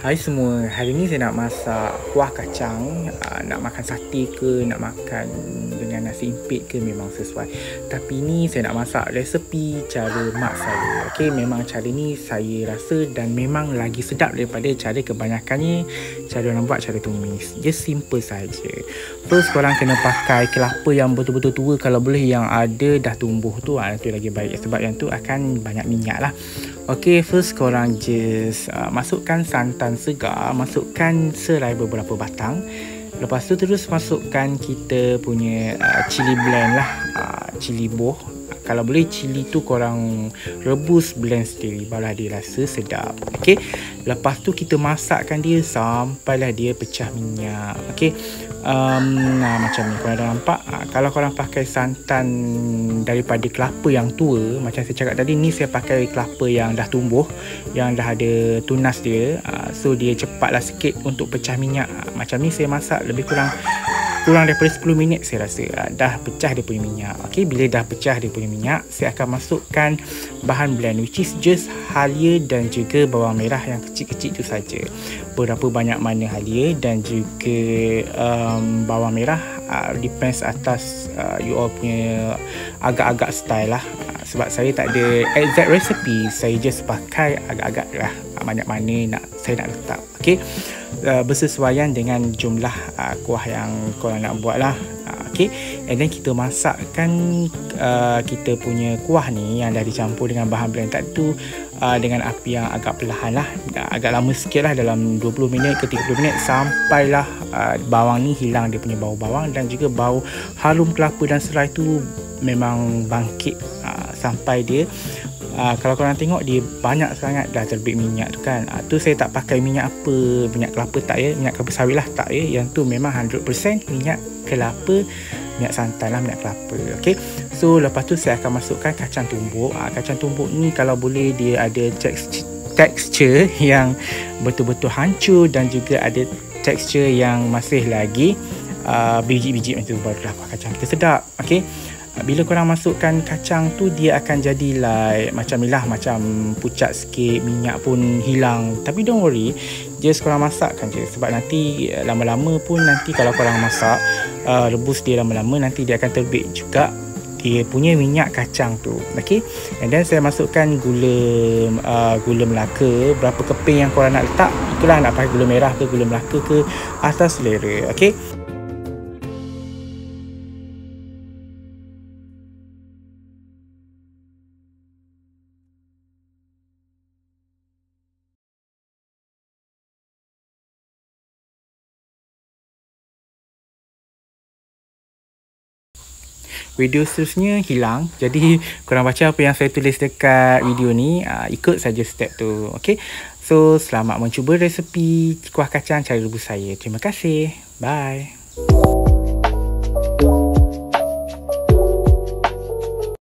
Hai semua, hari ni saya nak masak kuah kacang. Nak makan sate ke, nak makan dengan nasi impit ke memang sesuai. Tapi ni saya nak masak resepi cara mak saya. Okey, memang cara ni saya rasa dan memang lagi sedap daripada cara kebanyakannya. Cara orang buat cara tumis. Just simple saja. First korang kena pakai kelapa yang betul-betul tua, kalau boleh yang ada dah tumbuh tu, tu lagi baik sebab yang tu akan banyak minyak lah. Okey, first korang just masukkan santan segar, masukkan serai beberapa batang. Lepas tu terus masukkan kita punya cili blend lah, cili boh. Kalau boleh cili tu korang rebus blend sendiri, barulah dia rasa sedap. Okey, lepas tu kita masakkan dia sampailah dia pecah minyak. Okey, macam ni korang dah nampak. Kalau korang pakai santan daripada kelapa yang tua, macam saya cakap tadi, ni saya pakai kelapa yang dah tumbuh, yang dah ada tunas dia. So dia cepatlah sikit untuk pecah minyak. Macam ni saya masak lebih kurang daripada 10 minit saya rasa dah pecah dia punya minyak. Okey, bila dah pecah dia punya minyak, saya akan masukkan bahan blend, which is just halia dan juga bawang merah yang kecil-kecil tu saja. Berapa banyak mana halia dan juga bawang merah depends atas you all punya agak-agak style lah. Sebab saya tak ada exact recipe, saya just pakai agak-agak lah banyak mana saya nak letak. Okey, bersesuaian dengan jumlah kuah yang korang nak buat lah. Okey, and then kita masakkan kita punya kuah ni yang dah dicampur dengan bahan blend tadi tu dengan api yang agak perlahan lah, agak lama sikit lah, dalam 20 minit ke 30 minit sampailah bawang ni hilang dia punya bau bawang dan juga bau harum kelapa dan serai tu memang bangkit sampai dia kalau korang tengok dia banyak sangat dah terbit minyak tu kan. Tu saya tak pakai minyak apa, minyak kelapa tak ya, minyak kelapa sawit lah tak ya, yang tu memang 100% minyak kelapa, minyak santan lah, minyak kelapa. Okay, so lepas tu saya akan masukkan kacang tumbuk. Kacang tumbuk ni kalau boleh dia ada tekstur yang betul-betul hancur dan juga ada tekstur yang masih lagi biji-biji macam tu, barulah kuah kacang kita sedap. Okay, bila korang masukkan kacang tu, dia akan jadi like macam ni lah, macam pucat sikit, minyak pun hilang. Tapi don't worry, just korang masakkan je, sebab nanti lama-lama pun nanti kalau korang masak rebus dia lama-lama, nanti dia akan terbit juga dia punya minyak kacang tu. Okay, and then saya masukkan gula Melaka, berapa keping yang korang nak letak, itulah, nak pakai gula merah ke gula Melaka ke atas selera. Okay, video seterusnya hilang. Jadi korang baca apa yang saya tulis dekat video ni, ikut saja step tu. Okay, so selamat mencuba resepi kuah kacang cara rebus saya. Terima kasih, bye.